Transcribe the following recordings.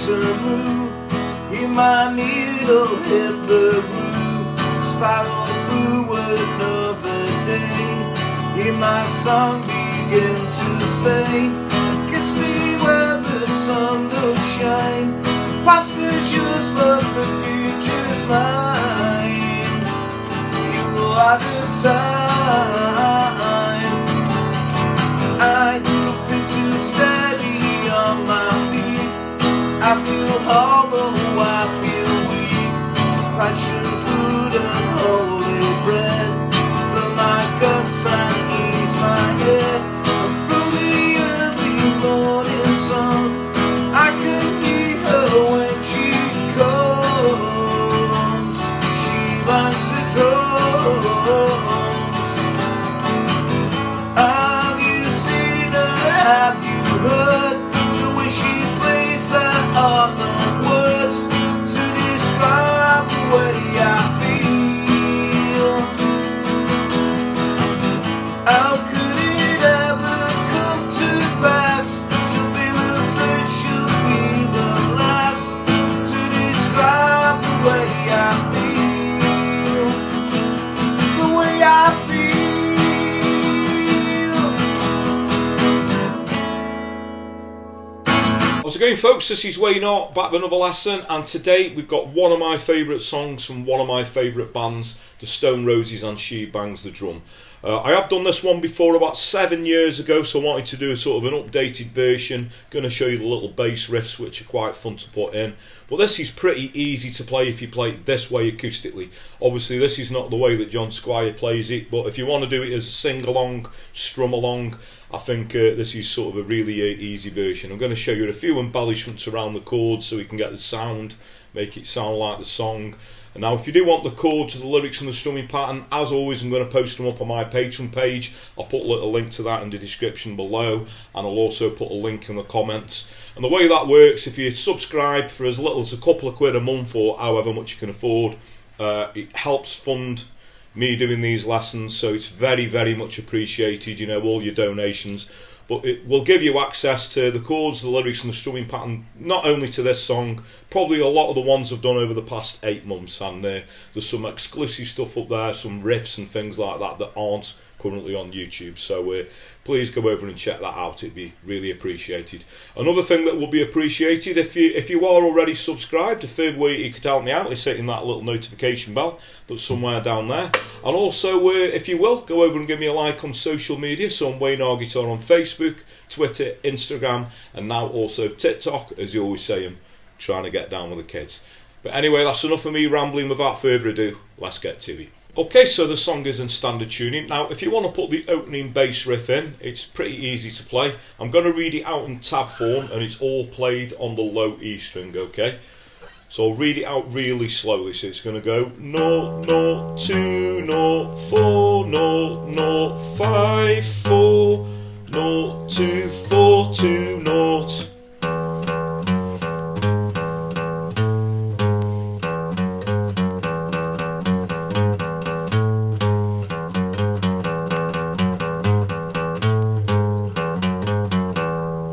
to move. Hear my needle hit the groove, spiral through another day. Hear my song begin to say, kiss me where the sun don't shine. The past is yours but the future's mine. You are the time. I don't feel too steady on my feet. I feel hollow, I feel weak. Passion, food and holy bread. Fill my guts and ease my head. Through the early morning sun, I can hear her when she comes. She bangs the drums. Have you seen her? Have you heard the way she plays that are no words to describe the way I feel? How could it ever come to pass? She'll be the first, she'll be the last to describe the way I feel. The way I feel. How's it going, folks? This is Wayne Art, back with another lesson, and today we've got one of my favourite songs from one of my favourite bands, the Stone Roses, and She Bangs the Drum. I have done this one before about 7 years ago, so I wanted to do a sort of an updated version. Going to show you the little bass riffs, which are quite fun to put in. But this is pretty easy to play if you play it this way acoustically. Obviously this is not the way that John Squire plays it, but if you want to do it as a sing-along, strum-along, I think this is sort of a really easy version. I'm going to show you a few embellishments around the chords so we can get the sound, make it sound like the song. And now if you do want the chords, the lyrics and the strumming pattern, as always I'm going to post them up on my Patreon page. I'll put a little link to that in the description below, and I'll also put a link in the comments. And the way that works, if you subscribe for as little as a couple of quid a month or however much you can afford, it helps fund me doing these lessons, so it's very, very much appreciated, you know, all your donations. But it will give you access to the chords, the lyrics and the strumming pattern, not only to this song, probably a lot of the ones I've done over the past 8 months, and there's some exclusive stuff up there, some riffs and things like that that aren't currently on YouTube, so please go over and check that out. It'd be really appreciated. Another thing that will be appreciated, if you are already subscribed, the third way you could help me out is hitting that little notification bell that's somewhere down there. And also, if you will, go over and give me a like on social media. So I'm Wayne R Guitar on Facebook, Twitter, Instagram, and now also TikTok, as you always say, I'm trying to get down with the kids. But anyway, that's enough of me rambling. Without further ado, let's get to it. Okay, so the song is in standard tuning. Now, if you want to put the opening bass riff in, it's pretty easy to play. I'm going to read it out in tab form, and it's all played on the low E string, okay? So I'll read it out really slowly. So it's going to go 0, 0, 2, 0, 4, 0, 0, 5, 4, 0, 2, 4, 2, 0.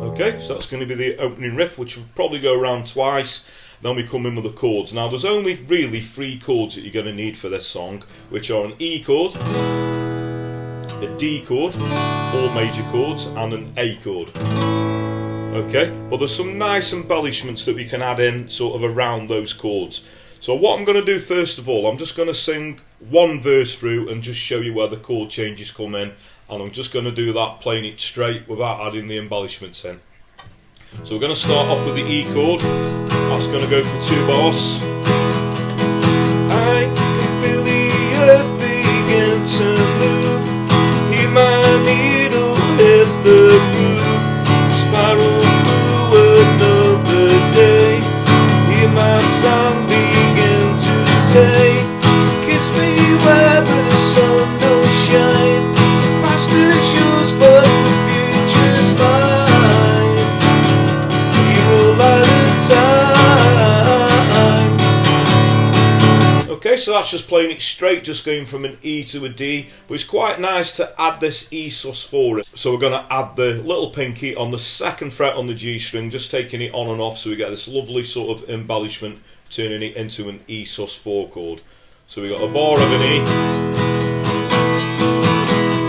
Okay, so that's going to be the opening riff, which will probably go around twice. Then we come in with the chords. Now there's only really 3 chords that you're going to need for this song, which are an E chord, a D chord, all major chords, and an A chord. Okay, but there's some nice embellishments that we can add in sort of around those chords. So what I'm going to do first of all, I'm just going to sing one verse through and just show you where the chord changes come in, and I'm just going to do that playing it straight without adding the embellishments in. So we're going to start off with the E chord. That's going to go for 2 bars. I can feel the earth begin to move. Hear my needle hit the groove. Spiral through another day. Hear my song begin to say, kiss me where the sun don't shine. Past is yours but the future's mine. Time. so that's just playing it straight, just going from an E to a D, but it's quite nice to add this E sus4 in. So we're going to add the little pinky on the 2nd fret on the G string, just taking it on and off, so we get this lovely sort of embellishment, turning it into an E sus4 chord. So we got a bar of an E.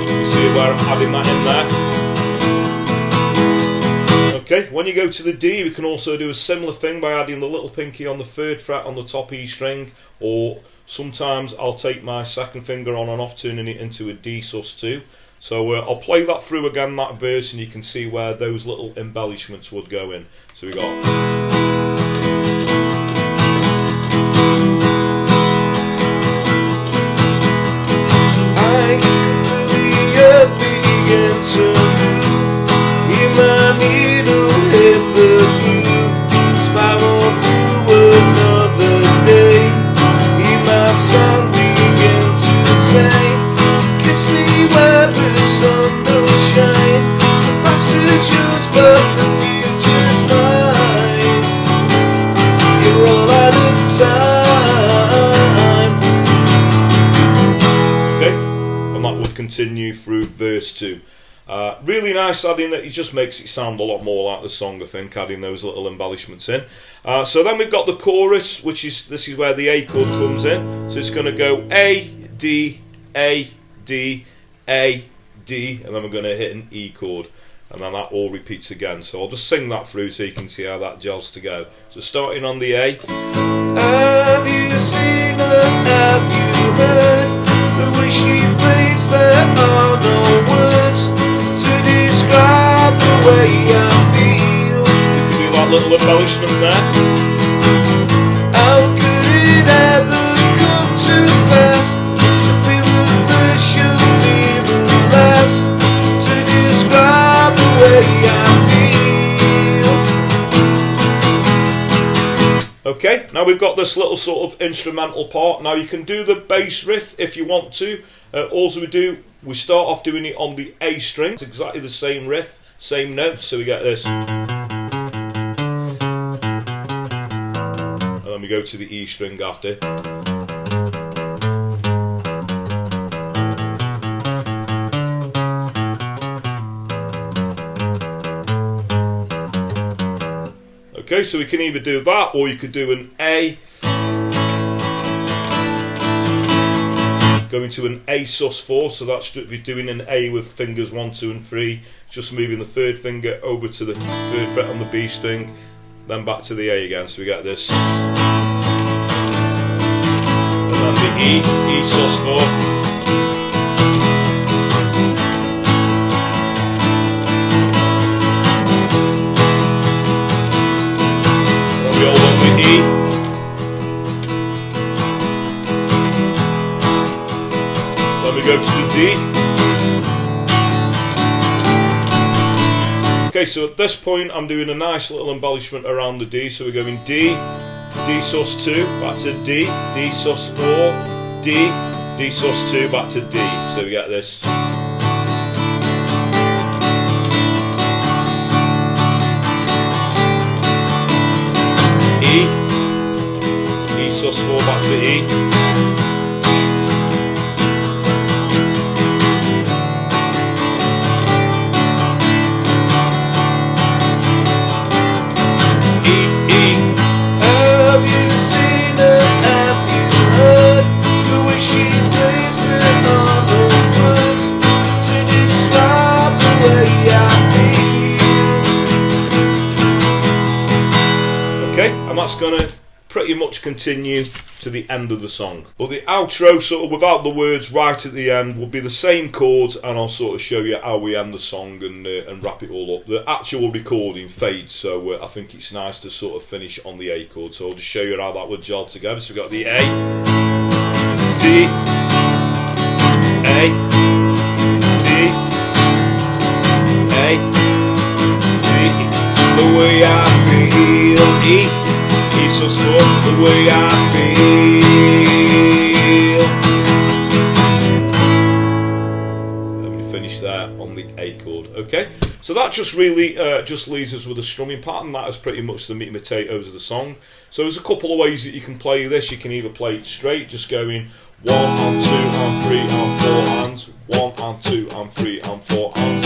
You see where I'm adding that in there. Okay, when you go to the D, we can also do a similar thing by adding the little pinky on the 3rd fret on the top E string, or sometimes I'll take my 2nd finger on and off, turning it into a D sus2. So I'll play that through again, that verse, and you can see where those little embellishments would go in. So we got... I can feel the earth begin to move. Hear my needle hit the groove. Spiral through another day. Hear my song begin to sing. Kiss me where the sun don't shine. The past is yours but the future's mine. You're all out of time. Okay, and that would continue through verse 2. Really nice adding that. It just makes it sound a lot more like the song, I think, adding those little embellishments in. So then we've got the chorus, which is, this is where the A chord comes in. So it's going to go A, D, A, D, A, D, and then we're going to hit an E chord, and then that all repeats again. So I'll just sing that through so you can see how that gels together. So starting on the A. Have you seen her? Have you heard the way she plays? There are no words to describe the way I feel. You can do that little embellishment there. How could it ever come to pass to be the first, should be the last to describe the way I feel? Okay, now we've got this little sort of instrumental part. Now you can do the bass riff if you want to. All we do, we start off doing it on the A string. It's exactly the same riff, same note, so we get this. And then we go to the E string after. Okay, so we can either do that, or you could do an A, going to an A sus4, so that's strictly doing an A with fingers 1, 2 and 3, just moving the 3rd finger over to the 3rd fret on the B string, then back to the A again, so we get this. And then the E sus4. We all want the E. Then we go to the D. Okay, so at this point I'm doing a nice little embellishment around the D. So we're going D, D sus2, back to D, D sus4, D, D sus2, back to D. So we get this. E, E sus4, back to E. E, E. Have you seen her? Have you heard the way she plays it on the words to describe the way I feel? Okay, and that's going to pretty much continue to the end of the song. But the outro, sort of without the words right at the end, will be the same chords, and I'll sort of show you how we end the song and wrap it all up. The actual recording fades, so I think it's nice to sort of finish on the A chord. So I'll just show you how that would gel together. So we've got the A, D, A, D, A, D, the way I feel, E, E sus4, the way I feel. Let me finish there on the A chord. Okay, so that just really just leaves us with a strumming pattern. That is pretty much the meat and potatoes of the song. So there's a couple of ways that you can play this. You can either play it straight, just going 1 and 2 and 3 and 4 and 1 and 2 and 3 and 4 and.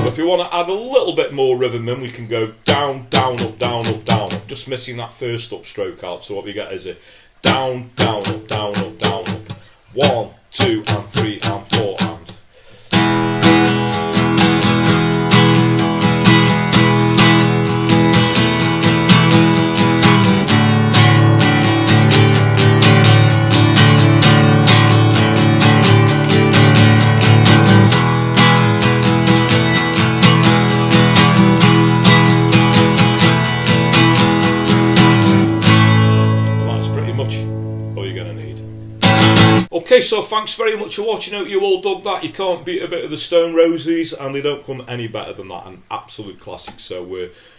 If you want to add a little bit more rhythm in, we can go down, down, up, down, up, down, up. Just missing that first upstroke out. So what we get is a down, down, up, down, up, down, up. 1, 2 and 3 and 4 and. Okay, so thanks very much for watching. Hope you all dug that. You can't beat a bit of the Stone Roses, and they don't come any better than that. An absolute classic. So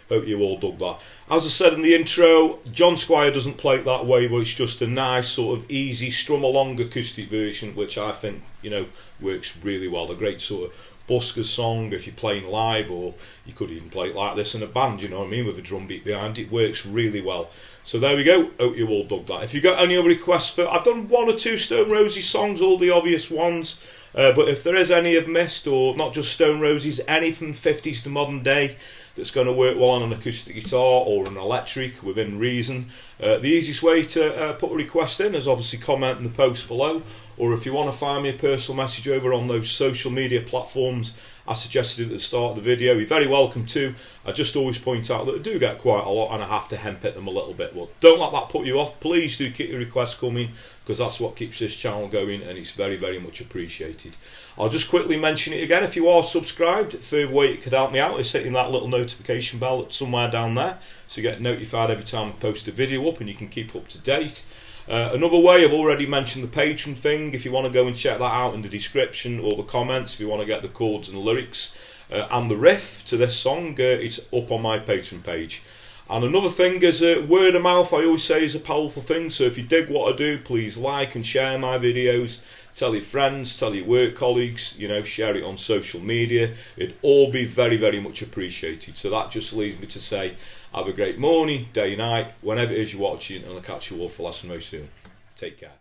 hope you all dug that. As I said in the intro, John Squire doesn't play it that way, but it's just a nice sort of easy strum along acoustic version, which I think, you know, works really well. A great sort of busker song if you're playing live, or you could even play it like this in a band, you know what I mean, with a drum beat behind it. Works really well. So there we go. Hope you all dug that. If you got any other requests for, I've done 1 or 2 Stone Roses songs, all the obvious ones, but if there is any I've missed, or not just Stone Roses, any from 50s to modern day that's going to work well on an acoustic guitar or an electric within reason, the easiest way to put a request in is obviously comment in the post below, or if you want to find me a personal message over on those social media platforms I suggested at the start of the video, you're very welcome to. I just always point out that I do get quite a lot and I have to hemp-it them a little bit. Well, don't let that put you off. Please do keep your requests coming, because that's what keeps this channel going, and it's very, very much appreciated. I'll just quickly mention it again. If you are subscribed, a further way it could help me out is hitting that little notification bell that's somewhere down there, so you get notified every time I post a video up and you can keep up to date. Another way, I've already mentioned the Patreon thing. If you want to go and check that out in the description or the comments, if you want to get the chords and the lyrics and the riff to this song, it's up on my Patreon page. And another thing is word of mouth, I always say, is a powerful thing. So if you dig what I do, please like and share my videos. Tell your friends, tell your work colleagues, you know, share it on social media. It'd all be very, very much appreciated. So that just leaves me to say, have a great morning, day, night, whenever it is you're watching, and I'll catch you all for lesson very soon. Take care.